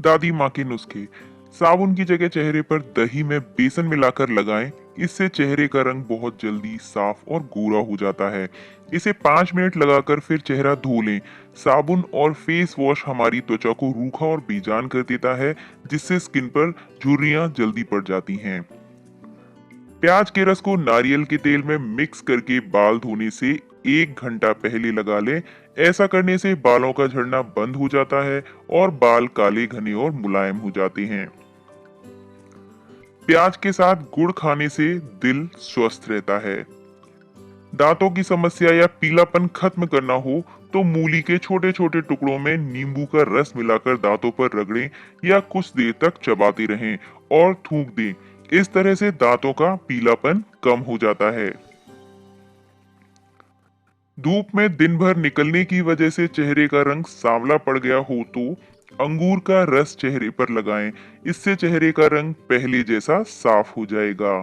दादी माँ के नुस्खे। साबुन की जगह चेहरे पर दही में बेसन मिलाकर लगाएं। इससे चेहरे का रंग बहुत जल्दी साफ और गोरा हो जाता है। इसे 5 मिनट लगाकर फिर चेहरा धो लें। साबुन और फेस वॉश हमारी त्वचा को रूखा और बेजान कर देता है, जिससे स्किन पर झुर्रियां जल्दी पड़ जाती हैं। प्याज के रस को नारियल के तेल में मिक्स करके बाल धोने से 1 घंटा पहले लगा लें। ऐसा करने से बालों का झड़ना बंद हो जाता है और बाल काले, घने और मुलायम हो जाते हैं। प्याज के साथ गुड़ खाने से दिल स्वस्थ रहता है। दांतों की समस्या या पीलापन खत्म करना हो तो मूली के छोटे छोटे टुकड़ों में नींबू का रस मिलाकर दांतों पर रगड़ें या कुछ देर तक चबाते रहें और थूक दें। इस तरह से दांतों का पीलापन कम हो जाता है। धूप में दिन भर निकलने की वजह से चेहरे का रंग सांवला पड़ गया हो तो अंगूर का रस चेहरे पर लगाएं। इससे चेहरे का रंग पहले जैसा साफ हो जाएगा।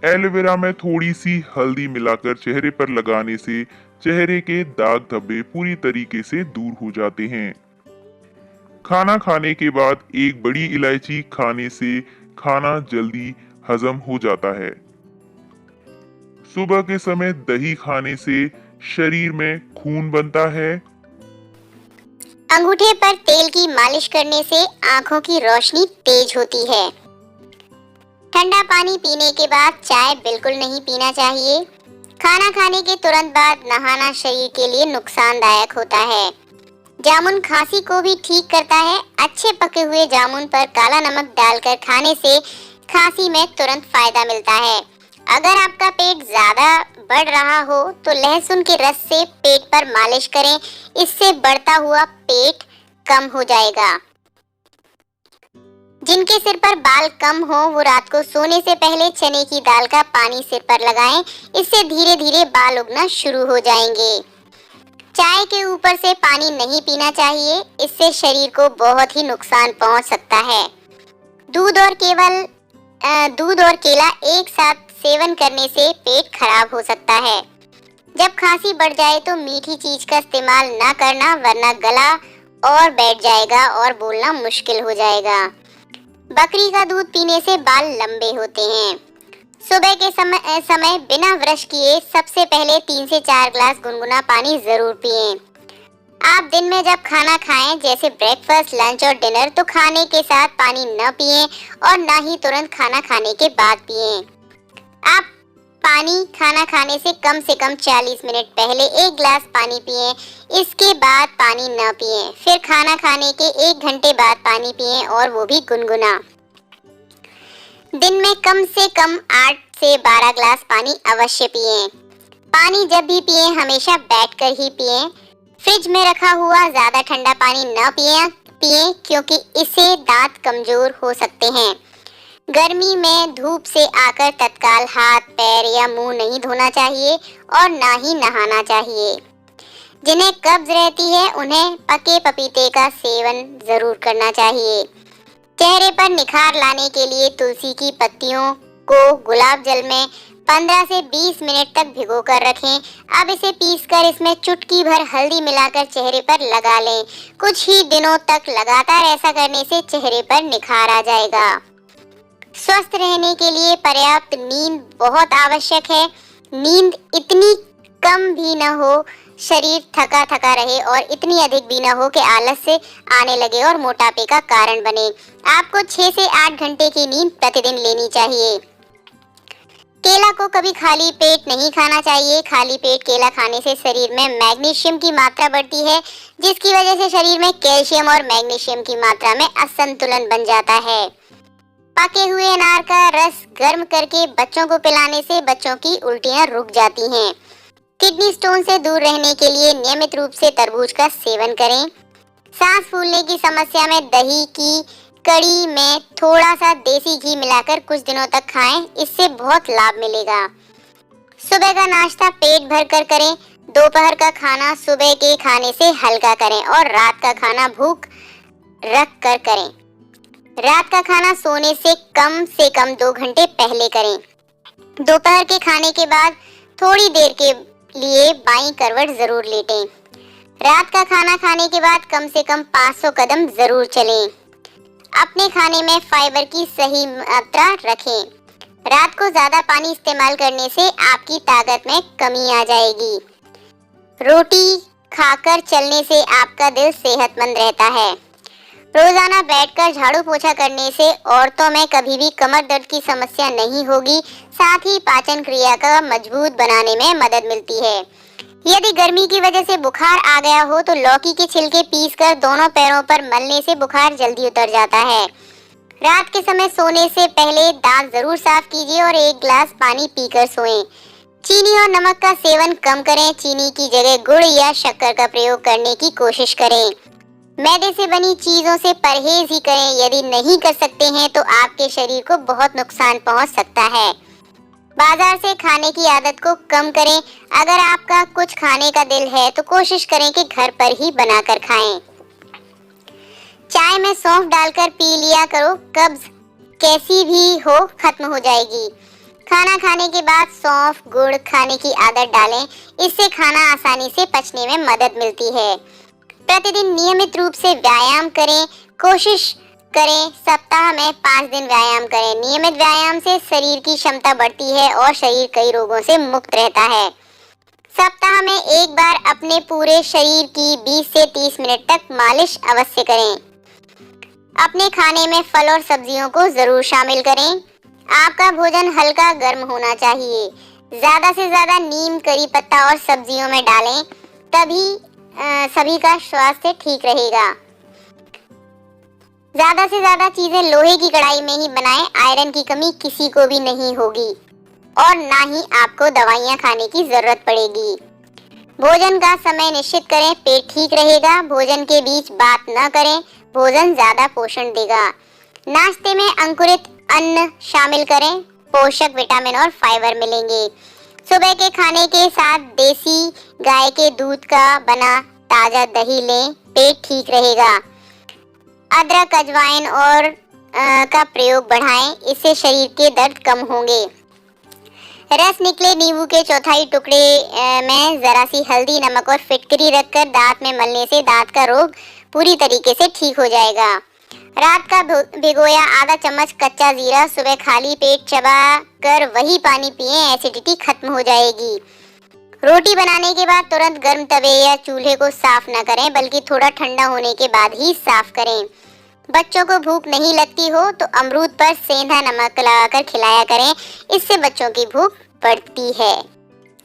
एलोवेरा में थोड़ी सी हल्दी मिलाकर चेहरे पर लगाने से चेहरे के दाग धब्बे पूरी तरीके से दूर हो जाते हैं। खाना खाने के बाद एक बड़ी इलायची खाने से खाना जल्दी हजम हो जाता है। सुबह के समय दही खाने से शरीर में खून बनता है। अंगूठे पर तेल की मालिश करने से आंखों की रोशनी तेज होती है। ठंडा पानी पीने के बाद चाय बिल्कुल नहीं पीना चाहिए। खाना खाने के तुरंत बाद नहाना शरीर के लिए नुकसानदायक होता है। जामुन खांसी को भी ठीक करता है। अच्छे पके हुए जामुन पर काला नमक डालकर खाने से खांसी में तुरंत फायदा मिलता है। अगर आपका पेट ज्यादा बढ़ रहा हो तो लहसुन के रस से पेट पर मालिश करें। इससे बढ़ता हुआ पेट कम हो जाएगा। जिनके सिर पर बाल कम हो वो रात को सोने से पहले चने की दाल का पानी सिर पर लगाएं। इससे धीरे धीरे बाल उगना शुरू हो जाएंगे। चाय के ऊपर से पानी नहीं पीना चाहिए। इससे शरीर को बहुत ही नुकसान पहुंच सकता है। दूध और केला एक साथ सेवन करने से पेट खराब हो सकता है। जब खांसी बढ़ जाए तो मीठी चीज का इस्तेमाल ना करना, वरना गला और बैठ जाएगा और बोलना मुश्किल हो जाएगा। बकरी का दूध पीने से बाल लंबे होते हैं। सुबह के समय बिना ब्रश किए सबसे पहले 3 से 4 ग्लास गुनगुना पानी जरूर पिएं। आप दिन में जब खाना खाएं, जैसे ब्रेकफास्ट, लंच और डिनर, तो खाने के साथ पानी न पिएं और ना ही तुरंत खाना खाने के बाद पिएं। आप पानी खाना खाने से कम 40 मिनट पहले 1 ग्लास पानी पिएं। इसके बाद पानी न पिएं। फिर खाना खाने के 1 घंटे बाद पानी पिएं और वो भी गुनगुना। दिन में कम से कम 8 से 12 ग्लास पानी अवश्य पिएं। पानी जब भी पिएं हमेशा बैठकर ही पिएं। फ्रिज में रखा हुआ ज्यादा ठंडा पानी न पिएं क्योंकि इससे दांत कमजोर हो सकते हैं। गर्मी में धूप से आकर तत्काल हाथ, पैर या मुंह नहीं धोना चाहिए और ना ही नहाना चाहिए। जिन्हें कब्ज रहती है उन्हें पके पपीते का सेवन जरूर करना चाहिए। चेहरे पर निखार लाने के लिए तुलसी की पत्तियों को गुलाब जल में 15 से 20 मिनट तक भिगोकर रखें। अब इसे पीसकर इसमें चुटकी भर हल्दी मिलाकर चेहरे पर लगा लें। कुछ ही दिनों तक लगातार ऐसा करने से चेहरे पर निखार आ जाएगा। स्वस्थ रहने के लिए पर्याप्त नींद बहुत आवश्यक है। नींद इतनी कम भी न हो शरीर थका थका रहे और इतनी अधिक भी न हो कि आलस से आने लगे और मोटापे का कारण बने। आपको 6 से 8 घंटे की नींद प्रतिदिन लेनी चाहिए। केला को कभी खाली पेट नहीं खाना चाहिए। खाली पेट केला खाने से शरीर में मैग्नीशियम की मात्रा बढ़ती है, जिसकी वजह से शरीर में कैल्शियम और मैग्नीशियम की मात्रा में असंतुलन बन जाता है। पके हुए अनार का रस गर्म करके बच्चों को पिलाने से बच्चों की उल्टियां रुक जाती हैं। किडनी स्टोन से दूर रहने के लिए नियमित रूप से तरबूज का सेवन करें। सांस फूलने की समस्या में दही की कड़ी में थोड़ा सा देसी घी मिलाकर कुछ दिनों तक खाएं। इससे बहुत लाभ मिलेगा। सुबह का नाश्ता पेट भर कर करें। दोपहर का खाना सुबह के खाने से हल्का करें और रात का खाना भूख रख कर करें। रात का खाना सोने से कम 2 घंटे पहले करें। दोपहर के खाने के बाद थोड़ी देर के लिए बाईं करवट जरूर लेटें। रात का खाना खाने के बाद कम से कम 500 कदम जरूर चलें। अपने खाने में फाइबर की सही मात्रा रखें। रात को ज्यादा पानी इस्तेमाल करने से आपकी ताकत में कमी आ जाएगी। रोटी खाकर चलने से आपका दिल सेहतमंद रहता है। रोजाना बैठकर झाड़ू पोछा करने से औरतों में कभी भी कमर दर्द की समस्या नहीं होगी। साथ ही पाचन क्रिया का मजबूत बनाने में मदद मिलती है। यदि गर्मी की वजह से बुखार आ गया हो तो लौकी के छिलके पीसकर दोनों पैरों पर मलने से बुखार जल्दी उतर जाता है। रात के समय सोने से पहले दांत जरूर साफ कीजिए और 1 गिलास पानी पीकर सोएं। चीनी और नमक का सेवन कम करें। चीनी की जगह गुड़ या शक्कर का प्रयोग करने की कोशिश करें। मैदे से बनी चीजों से परहेज ही करें। यदि नहीं कर सकते हैं तो आपके शरीर को बहुत नुकसान पहुंच सकता है। बाजार से खाने की आदत को कम करें। अगर आपका कुछ खाने का दिल है तो कोशिश करें कि घर पर ही बनाकर खाएं। चाय में सौंफ डालकर पी लिया करो। कब्ज कैसी भी हो खत्म हो जाएगी। खाना खाने के बाद सौंफ गुड़ खाने की आदत डालें। इससे खाना आसानी से पचने में मदद मिलती है। प्रतिदिन नियमित रूप से व्यायाम करें। कोशिश करें सप्ताह में 5 दिन व्यायाम करें। नियमित व्यायाम से शरीर की क्षमता बढ़ती है और शरीर कई रोगों से मुक्त रहता है। सप्ताह में 1 बार अपने पूरे शरीर की 20 से 30 मिनट तक मालिश अवश्य करें। अपने खाने में फल और सब्जियों को जरूर शामिल करें। आपका भोजन हल्का गर्म होना चाहिए। ज्यादा से ज्यादा नीम करी पत्ता और सब्जियों में डालें, तभी सभी का स्वास्थ्य ठीक रहेगा। ज्यादा से ज्यादा चीजें लोहे की कढ़ाई में ही बनाएं। आयरन की कमी किसी को भी नहीं होगी और ना ही आपको दवाइयां खाने की जरूरत पड़ेगी। भोजन का समय निश्चित करें, पेट ठीक रहेगा। भोजन के बीच बात न करें, भोजन ज्यादा पोषण देगा। नाश्ते में अंकुरित अन्न शामिल करें, पोषक विटामिन और फाइबर मिलेंगे। सुबह के खाने के साथ देसी गाय के दूध का बना ताजा दही लें, पेट ठीक रहेगा। अदरक अजवाइन और का प्रयोग बढ़ाएं, इससे शरीर के दर्द कम होंगे। रस निकले नींबू के चौथाई टुकड़े में जरा सी हल्दी नमक और फिटकरी रखकर दांत में मलने से दांत का रोग पूरी तरीके से ठीक हो जाएगा। रात का भिगोया आधा चम्मच कच्चा जीरा सुबह खाली पेट चबा कर वही पानी पिएं, एसिडिटी खत्म हो जाएगी। रोटी बनाने के बाद तुरंत गर्म तवे या चूल्हे को साफ न करें, बल्कि थोड़ा ठंडा होने के बाद ही साफ करें। बच्चों को भूख नहीं लगती हो तो अमरूद पर सेंधा नमक लगाकर खिलाया करें, इससे बच्चों की भूख बढ़ती है।